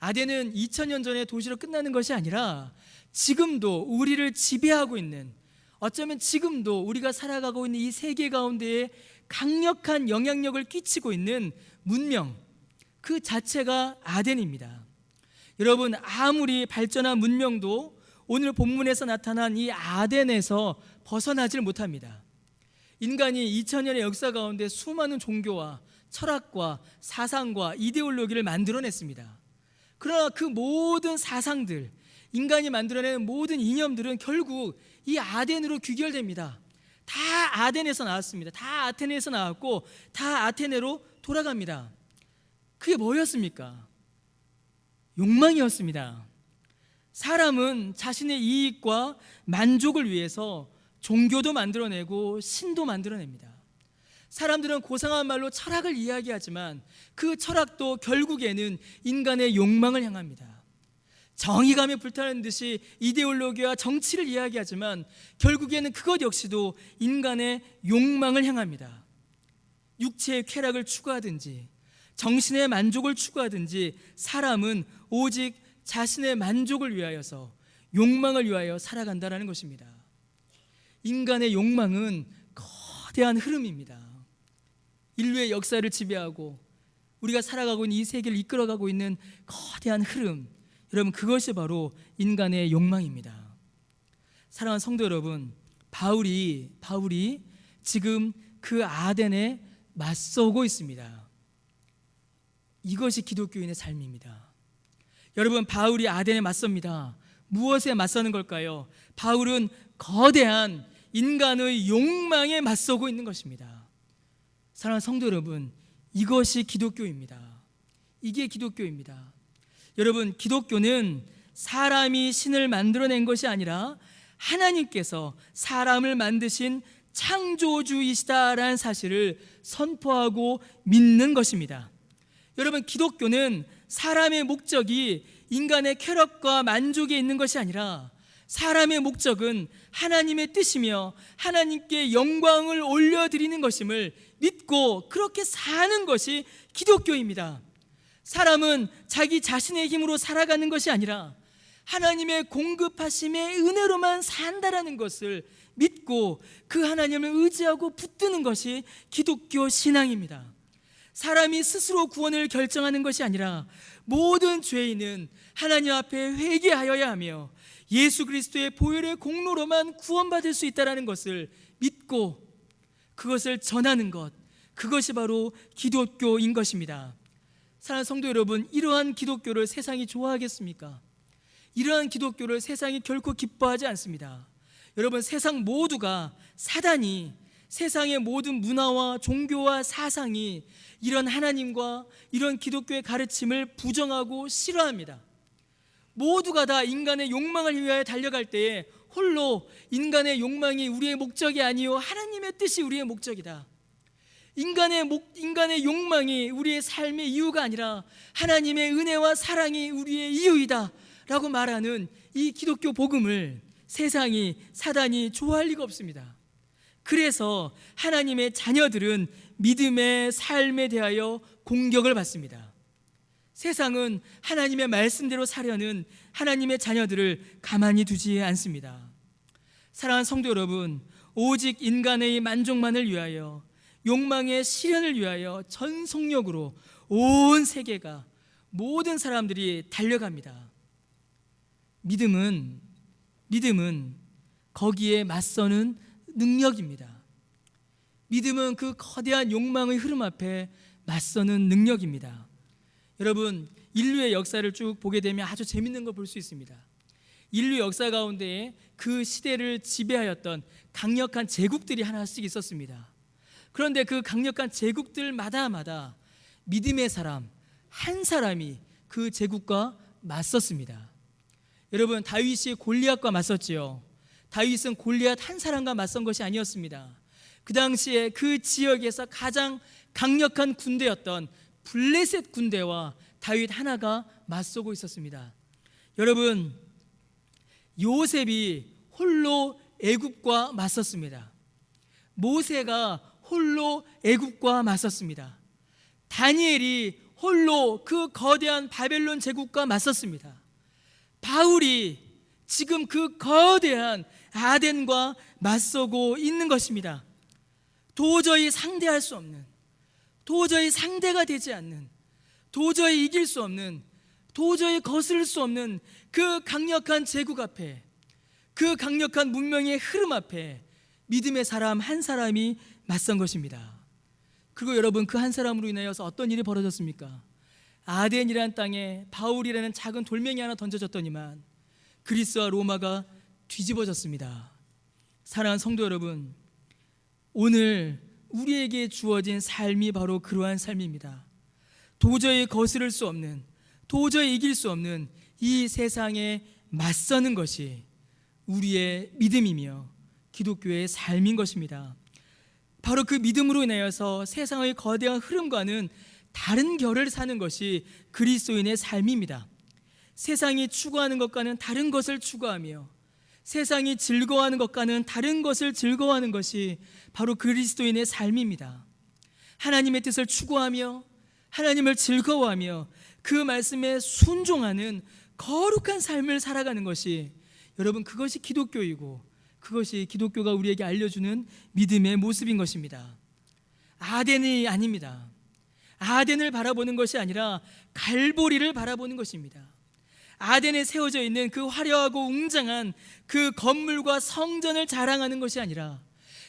S1: 아덴은 2000년 전에 도시로 끝나는 것이 아니라 지금도 우리를 지배하고 있는, 어쩌면 지금도 우리가 살아가고 있는 이 세계 가운데에 강력한 영향력을 끼치고 있는 문명 그 자체가 아덴입니다. 여러분, 아무리 발전한 문명도 오늘 본문에서 나타난 이 아덴에서 벗어나질 못합니다. 인간이 2000년의 역사 가운데 수많은 종교와 철학과 사상과 이데올로기를 만들어냈습니다. 그러나 그 모든 사상들, 인간이 만들어낸 모든 이념들은 결국 이 아덴으로 귀결됩니다. 다 아덴에서 나왔습니다. 다 아테네에서 나왔고 다 아테네로 돌아갑니다. 그게 뭐였습니까? 욕망이었습니다. 사람은 자신의 이익과 만족을 위해서 종교도 만들어내고 신도 만들어냅니다. 사람들은 고상한 말로 철학을 이야기하지만 그 철학도 결국에는 인간의 욕망을 향합니다. 정의감에 불타는 듯이 이데올로기와 정치를 이야기하지만 결국에는 그것 역시도 인간의 욕망을 향합니다. 육체의 쾌락을 추구하든지 정신의 만족을 추구하든지 사람은 오직 자신의 만족을 위하여서, 욕망을 위하여 살아간다는 것입니다. 인간의 욕망은 거대한 흐름입니다. 인류의 역사를 지배하고 우리가 살아가고 있는 이 세계를 이끌어가고 있는 거대한 흐름, 여러분, 그것이 바로 인간의 욕망입니다. 사랑하는 성도 여러분, 바울이 지금 그 아덴에 맞서고 있습니다. 이것이 기독교인의 삶입니다. 여러분, 바울이 아덴에 맞섭니다. 무엇에 맞서는 걸까요? 바울은 거대한 인간의 욕망에 맞서고 있는 것입니다. 사랑하는 성도 여러분, 이것이 기독교입니다. 이게 기독교입니다. 여러분, 기독교는 사람이 신을 만들어낸 것이 아니라 하나님께서 사람을 만드신 창조주이시다라는 사실을 선포하고 믿는 것입니다. 여러분, 기독교는 사람의 목적이 인간의 쾌락과 만족에 있는 것이 아니라 사람의 목적은 하나님의 뜻이며 하나님께 영광을 올려드리는 것임을 믿고 그렇게 사는 것이 기독교입니다. 사람은 자기 자신의 힘으로 살아가는 것이 아니라 하나님의 공급하심의 은혜로만 산다라는 것을 믿고 그 하나님을 의지하고 붙드는 것이 기독교 신앙입니다. 사람이 스스로 구원을 결정하는 것이 아니라 모든 죄인은 하나님 앞에 회개하여야 하며 예수 그리스도의 보혈의 공로로만 구원받을 수 있다는 것을 믿고 그것을 전하는 것, 그것이 바로 기독교인 것입니다. 사랑하는 성도 여러분, 이러한 기독교를 세상이 좋아하겠습니까? 이러한 기독교를 세상이 결코 기뻐하지 않습니다. 여러분, 세상 모두가, 사단이, 세상의 모든 문화와 종교와 사상이 이런 하나님과 이런 기독교의 가르침을 부정하고 싫어합니다. 모두가 다 인간의 욕망을 위하여 달려갈 때에 홀로 인간의 욕망이 우리의 목적이 아니요 하나님의 뜻이 우리의 목적이다. 인간의 욕망이 우리의 삶의 이유가 아니라 하나님의 은혜와 사랑이 우리의 이유이다 라고 말하는 이 기독교 복음을 세상이, 사단이 좋아할 리가 없습니다. 그래서 하나님의 자녀들은 믿음의 삶에 대하여 공격을 받습니다. 세상은 하나님의 말씀대로 사려는 하나님의 자녀들을 가만히 두지 않습니다. 사랑하는 성도 여러분, 오직 인간의 만족만을 위하여, 욕망의 실현을 위하여 전속력으로 온 세계가, 모든 사람들이 달려갑니다. 믿음은 거기에 맞서는 능력입니다. 믿음은 그 거대한 욕망의 흐름 앞에 맞서는 능력입니다. 여러분, 인류의 역사를 쭉 보게 되면 아주 재밌는 걸 볼 수 있습니다. 인류 역사 가운데 그 시대를 지배하였던 강력한 제국들이 하나씩 있었습니다. 그런데 그 강력한 제국들마다 믿음의 사람 한 사람이 그 제국과 맞섰습니다. 여러분, 다윗이 골리앗과 맞섰지요. 다윗은 골리앗 한 사람과 맞선 것이 아니었습니다. 그 당시에 그 지역에서 가장 강력한 군대였던 블레셋 군대와 다윗 하나가 맞서고 있었습니다. 여러분, 요셉이 홀로 애굽과 맞섰습니다. 모세가 홀로 애국과 맞섰습니다. 다니엘이 홀로 그 거대한 바벨론 제국과 맞섰습니다. 바울이 지금 그 거대한 아덴과 맞서고 있는 것입니다. 도저히 상대할 수 없는, 도저히 상대가 되지 않는, 도저히 이길 수 없는, 도저히 거스를 수 없는 그 강력한 제국 앞에, 그 강력한 문명의 흐름 앞에 믿음의 사람 한 사람이 맞선 것입니다. 그리고 여러분, 그 한 사람으로 인하여서 어떤 일이 벌어졌습니까? 아덴이라는 땅에 바울이라는 작은 돌멩이 하나 던져졌더니만 그리스와 로마가 뒤집어졌습니다. 사랑하는 성도 여러분, 오늘 우리에게 주어진 삶이 바로 그러한 삶입니다. 도저히 거스를 수 없는, 도저히 이길 수 없는 이 세상에 맞서는 것이 우리의 믿음이며 기독교의 삶인 것입니다. 바로 그 믿음으로 인하여서 세상의 거대한 흐름과는 다른 결을 사는 것이 그리스도인의 삶입니다. 세상이 추구하는 것과는 다른 것을 추구하며 세상이 즐거워하는 것과는 다른 것을 즐거워하는 것이 바로 그리스도인의 삶입니다. 하나님의 뜻을 추구하며 하나님을 즐거워하며 그 말씀에 순종하는 거룩한 삶을 살아가는 것이, 여러분, 그것이 기독교이고 그것이 기독교가 우리에게 알려주는 믿음의 모습인 것입니다. 아덴이 아닙니다. 아덴을 바라보는 것이 아니라 갈보리를 바라보는 것입니다. 아덴에 세워져 있는 그 화려하고 웅장한 그 건물과 성전을 자랑하는 것이 아니라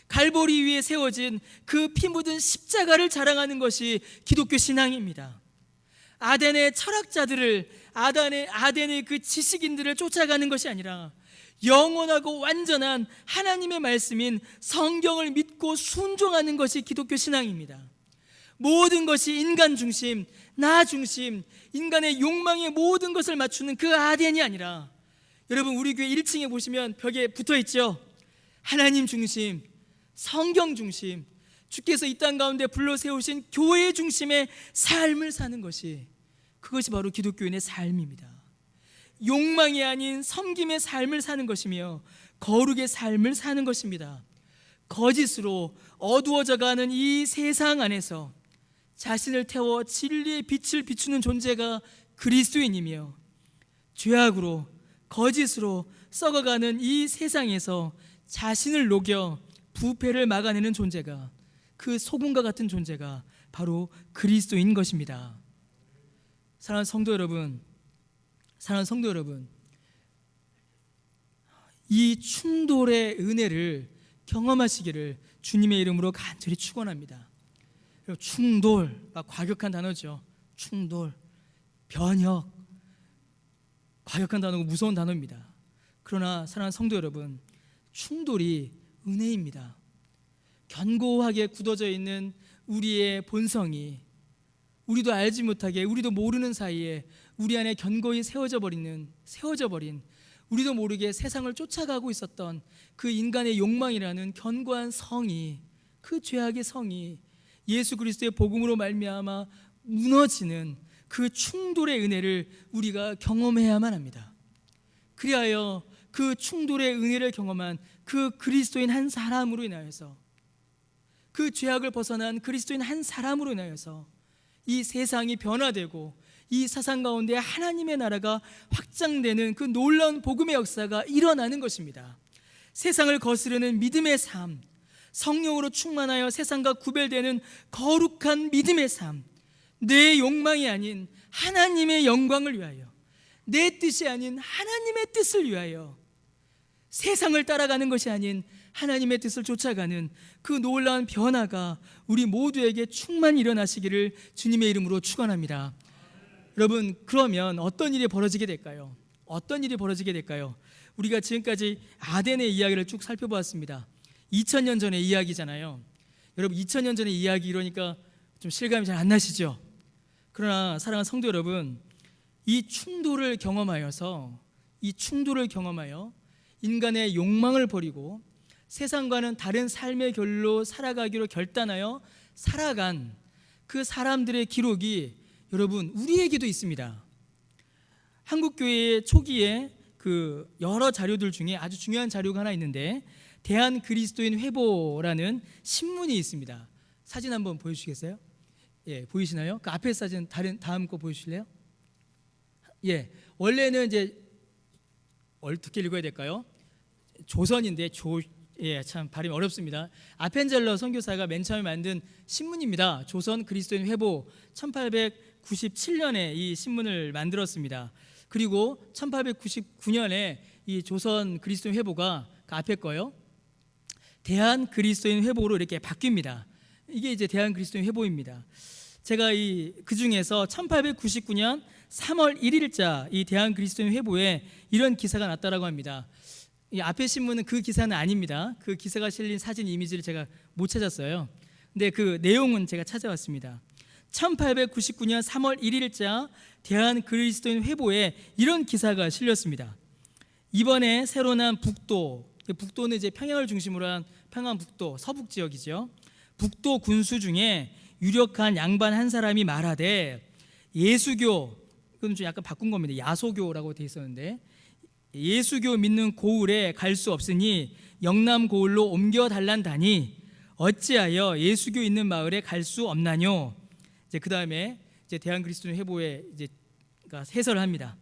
S1: 갈보리 위에 세워진 그 피 묻은 십자가를 자랑하는 것이 기독교 신앙입니다. 아덴의 철학자들을, 아덴의 그 지식인들을 쫓아가는 것이 아니라 영원하고 완전한 하나님의 말씀인 성경을 믿고 순종하는 것이 기독교 신앙입니다. 모든 것이 인간 중심, 나 중심, 인간의 욕망에 모든 것을 맞추는 그 아덴이 아니라, 여러분, 우리 교회 1층에 보시면 벽에 붙어있죠. 하나님 중심, 성경 중심, 주께서 이 땅 가운데 불러 세우신 교회 중심의 삶을 사는 것이, 그것이 바로 기독교인의 삶입니다. 욕망이 아닌 섬김의 삶을 사는 것이며 거룩의 삶을 사는 것입니다. 거짓으로 어두워져가는 이 세상 안에서 자신을 태워 진리의 빛을 비추는 존재가 그리스도인이며, 죄악으로 거짓으로 썩어가는 이 세상에서 자신을 녹여 부패를 막아내는 존재가, 그 소금과 같은 존재가 바로 그리스도인 것입니다. 사랑하는 성도 여러분, 이 충돌의 은혜를 경험하시기를 주님의 이름으로 간절히 축원합니다. 충돌, 과격한 단어죠. 충돌, 변혁, 과격한 단어고 무서운 단어입니다. 그러나 사랑하는 성도 여러분, 충돌이 은혜입니다. 견고하게 굳어져 있는 우리의 본성이 우리도 알지 못하게, 우리도 모르는 사이에 우리 안에 견고히 세워져 버린, 우리도 모르게 세상을 쫓아가고 있었던 그 인간의 욕망이라는 견고한 성이, 그 죄악의 성이 예수 그리스도의 복음으로 말미암아 무너지는 그 충돌의 은혜를 우리가 경험해야만 합니다. 그리하여 그 충돌의 은혜를 경험한 그 그리스도인 한 사람으로 인하여서, 그 죄악을 벗어난 그리스도인 한 사람으로 인하여서 이 세상이 변화되고 이 사상 가운데 하나님의 나라가 확장되는 그 놀라운 복음의 역사가 일어나는 것입니다. 세상을 거스르는 믿음의 삶, 성령으로 충만하여 세상과 구별되는 거룩한 믿음의 삶, 내 욕망이 아닌 하나님의 영광을 위하여, 내 뜻이 아닌 하나님의 뜻을 위하여, 세상을 따라가는 것이 아닌 하나님의 뜻을 쫓아가는 그 놀라운 변화가 우리 모두에게 충만히 일어나시기를 주님의 이름으로 축원합니다. 여러분, 그러면 어떤 일이 벌어지게 될까요? 어떤 일이 벌어지게 될까요? 우리가 지금까지 아덴의 이야기를 쭉 살펴보았습니다. 2000년 전의 이야기잖아요. 여러분, 2000년 전의 이야기 이러니까 좀 실감이 잘 안 나시죠? 그러나 사랑하는 성도 여러분, 이 충돌을 경험하여 인간의 욕망을 버리고 세상과는 다른 삶의 결로 살아가기로 결단하여 살아간 그 사람들의 기록이, 여러분, 우리에게도 있습니다. 한국교회의 초기에 그 여러 자료들 중에 아주 중요한 자료가 하나 있는데, 대한 그리스도인 회보라는 신문이 있습니다. 사진 한번 보여주시겠어요? 예, 보이시나요? 그 앞에 사진 다음 거 보여주실래요? 예, 원래는 이제 어떻게 읽어야 될까요? 조선인데 참 발음이 어렵습니다. 아펜젤러 선교사가 맨 처음에 만든 신문입니다. 조선 그리스도인 회보 1897년에 이 신문을 만들었습니다. 그리고 1899년에 이 조선 그리스도인 회보가 그 앞에 거요. 대한 그리스도인 회보로 이렇게 바뀝니다. 이게 이제 대한 그리스도인 회보입니다. 제가 그 중에서 1899년 3월 1일자 이 대한 그리스도인 회보에 이런 기사가 났다라고 합니다. 이 앞에 신문은 그 기사는 아닙니다. 그 기사가 실린 사진 이미지를 제가 못 찾았어요. 근데 그 내용은 제가 찾아왔습니다. 1899년 3월 1일자 대한 그리스도인 회보에 이런 기사가 실렸습니다. 이번에 새로 난 북도는 이제 평양을 중심으로 한 평양 북도 서북 지역이죠. 북도 군수 중에 유력한 양반 한 사람이 말하되 예수교, 그건 좀 약간 바꾼 겁니다. 야소교라고 돼 있었는데 예수교 믿는 고을에 갈 수 없으니 영남 고을로 옮겨 달란다니 어찌하여 예수교 있는 마을에 갈 수 없나뇨? 이제 그 다음에 이제 대한 그리스도인 회보에 이제 해설을 합니다.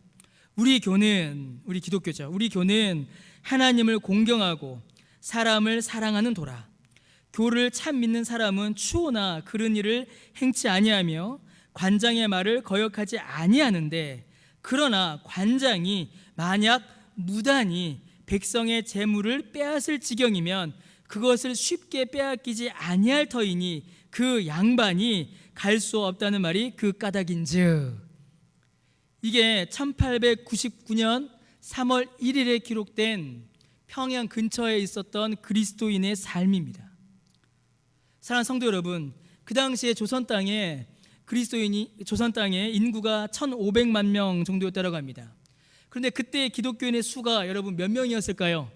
S1: 우리 기독교죠. 우리 교는 하나님을 공경하고 사람을 사랑하는 도라. 교를 참 믿는 사람은 추호나 그런 일을 행치 아니하며 관장의 말을 거역하지 아니하는데, 그러나 관장이 만약 무단히 백성의 재물을 빼앗을 지경이면 그것을 쉽게 빼앗기지 아니할 터이니 그 양반이 갈 수 없다는 말이 그 까닭인즉. 이게 1899년 3월 1일에 기록된 평양 근처에 있었던 그리스도인의 삶입니다. 사랑하는 성도 여러분, 그 당시에 조선 땅에 인구가 1,500만 명 정도였다고 합니다. 그런데 그때 기독교인의 수가 여러분 몇 명이었을까요?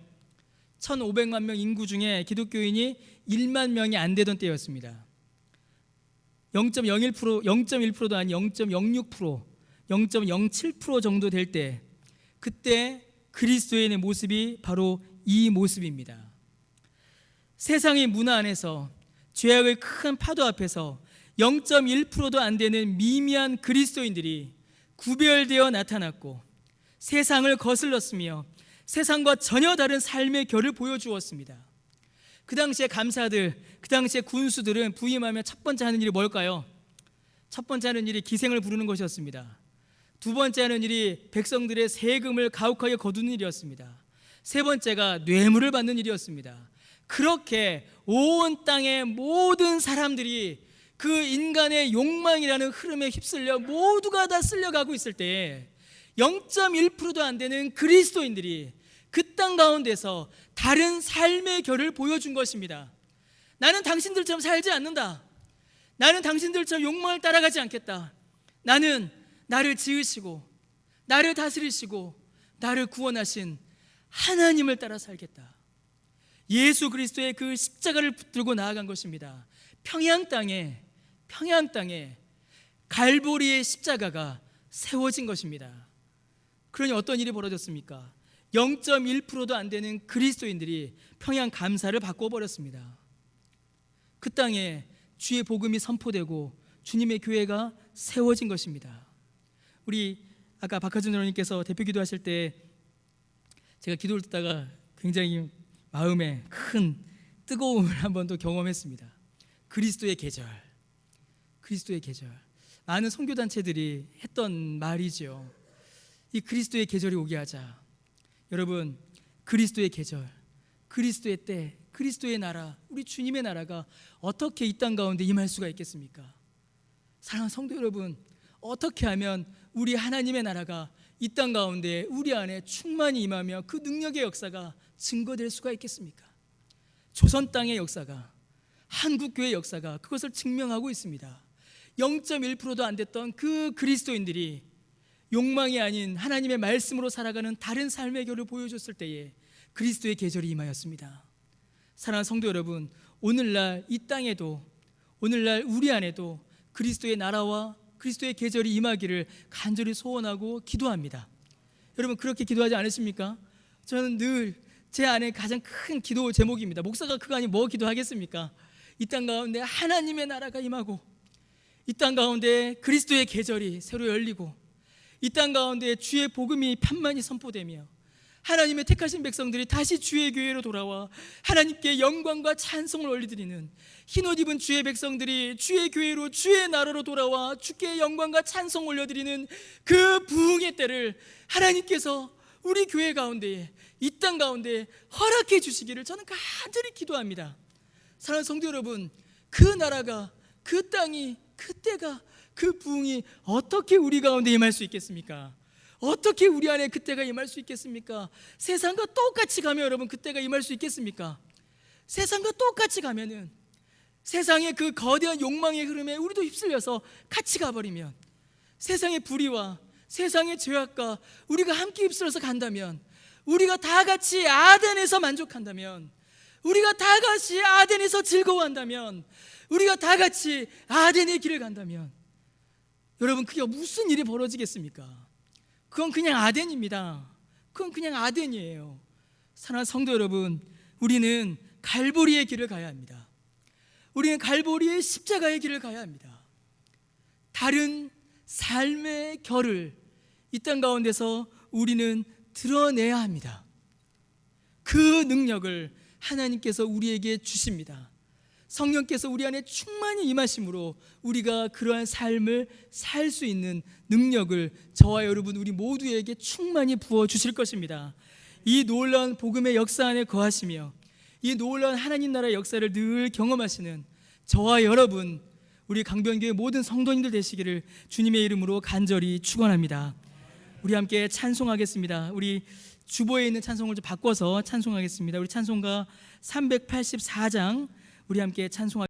S1: 1,500만 명 인구 중에 기독교인이 1만 명이 안 되던 때였습니다. 0.1%도 아니 0.06%, 0.07% 정도 될 때, 그때 그리스도인의 모습이 바로 이 모습입니다. 세상의 문화 안에서 죄악의 큰 파도 앞에서 0.1%도 안 되는 미미한 그리스도인들이 구별되어 나타났고 세상을 거슬렀으며 세상과 전혀 다른 삶의 결을 보여주었습니다. 그 당시에 감사들, 그 당시에 군수들은 부임하면 첫 번째 하는 일이 뭘까요? 첫 번째 하는 일이 기생을 부르는 것이었습니다. 두 번째 하는 일이 백성들의 세금을 가혹하게 거두는 일이었습니다. 세 번째가 뇌물을 받는 일이었습니다. 그렇게 온 땅의 모든 사람들이 그 인간의 욕망이라는 흐름에 휩쓸려 모두가 다 쓸려가고 있을 때 0.1%도 안 되는 그리스도인들이 그 땅 가운데서 다른 삶의 결을 보여준 것입니다. 나는 당신들처럼 살지 않는다. 나는 당신들처럼 욕망을 따라가지 않겠다. 나는 나를 지으시고 나를 다스리시고 나를 구원하신 하나님을 따라 살겠다. 예수 그리스도의 그 십자가를 붙들고 나아간 것입니다. 평양 땅에 갈보리의 십자가가 세워진 것입니다. 그러니 어떤 일이 벌어졌습니까? 0.1%도 안 되는 그리스도인들이 평양 감사를 바꿔버렸습니다. 그 땅에 주의 복음이 선포되고 주님의 교회가 세워진 것입니다. 우리 아까 박하준 장로님께서 대표 기도하실 때 제가 기도를 듣다가 굉장히 마음에 큰 뜨거움을 한 번 더 경험했습니다. 그리스도의 계절. 많은 선교단체들이 했던 말이죠. 이 그리스도의 계절이 오게 하자. 여러분, 그리스도의 계절, 그리스도의 때, 그리스도의 나라, 우리 주님의 나라가 어떻게 이 땅 가운데 임할 수가 있겠습니까? 사랑하는 성도 여러분, 어떻게 하면 우리 하나님의 나라가 이 땅 가운데 우리 안에 충만히 임하며 그 능력의 역사가 증거될 수가 있겠습니까? 조선 땅의 역사가, 한국교회의 역사가 그것을 증명하고 있습니다. 0.1%도 안 됐던 그 그리스도인들이 욕망이 아닌 하나님의 말씀으로 살아가는 다른 삶의 결을 보여줬을 때에 그리스도의 계절이 임하였습니다. 사랑하는 성도 여러분, 오늘날 이 땅에도, 오늘날 우리 안에도 그리스도의 나라와 그리스도의 계절이 임하기를 간절히 소원하고 기도합니다. 여러분, 그렇게 기도하지 않으십니까? 저는 늘 제 안에 가장 큰 기도 제목입니다. 목사가 그거 아니면 뭐 기도하겠습니까? 이 땅 가운데 하나님의 나라가 임하고, 이 땅 가운데 그리스도의 계절이 새로 열리고, 이 땅 가운데 주의 복음이 편만히 선포되며 하나님의 택하신 백성들이 다시 주의 교회로 돌아와 하나님께 영광과 찬송을 올려드리는, 흰옷 입은 주의 백성들이 주의 교회로 주의 나라로 돌아와 주께 영광과 찬송 올려드리는 그 부흥의 때를 하나님께서 우리 교회 가운데에, 이 땅 가운데 허락해 주시기를 저는 간절히 기도합니다. 사랑하는 성도 여러분, 그 나라가, 그 땅이, 그 때가, 그 부흥이 어떻게 우리 가운데 임할 수 있겠습니까? 어떻게 우리 안에 그때가 임할 수 있겠습니까? 세상과 똑같이 가면 여러분 그때가 임할 수 있겠습니까? 세상과 똑같이 가면은, 세상의 그 거대한 욕망의 흐름에 우리도 휩쓸려서 같이 가버리면, 세상의 불의와 세상의 죄악과 우리가 함께 휩쓸려서 간다면, 우리가 다 같이 아덴에서 만족한다면, 우리가 다 같이 아덴에서 즐거워한다면, 우리가 다 같이 아덴의 길을 간다면, 여러분 그게 무슨 일이 벌어지겠습니까? 그건 그냥 아덴입니다. 그건 그냥 아덴이에요. 사랑하는 성도 여러분, 우리는 갈보리의 길을 가야 합니다. 우리는 갈보리의 십자가의 길을 가야 합니다. 다른 삶의 결을 이 땅 가운데서 우리는 드러내야 합니다. 그 능력을 하나님께서 우리에게 주십니다. 성령께서 우리 안에 충만히 임하심으로 우리가 그러한 삶을 살 수 있는 능력을 저와 여러분 우리 모두에게 충만히 부어주실 것입니다. 이 놀라운 복음의 역사 안에 거하시며 이 놀라운 하나님 나라의 역사를 늘 경험하시는 저와 여러분, 우리 강변교회 모든 성도님들 되시기를 주님의 이름으로 간절히 축원합니다. 우리 함께 찬송하겠습니다. 우리 주보에 있는 찬송을 좀 바꿔서 찬송하겠습니다. 우리 찬송가 384장 우리 함께 찬송하겠습니다.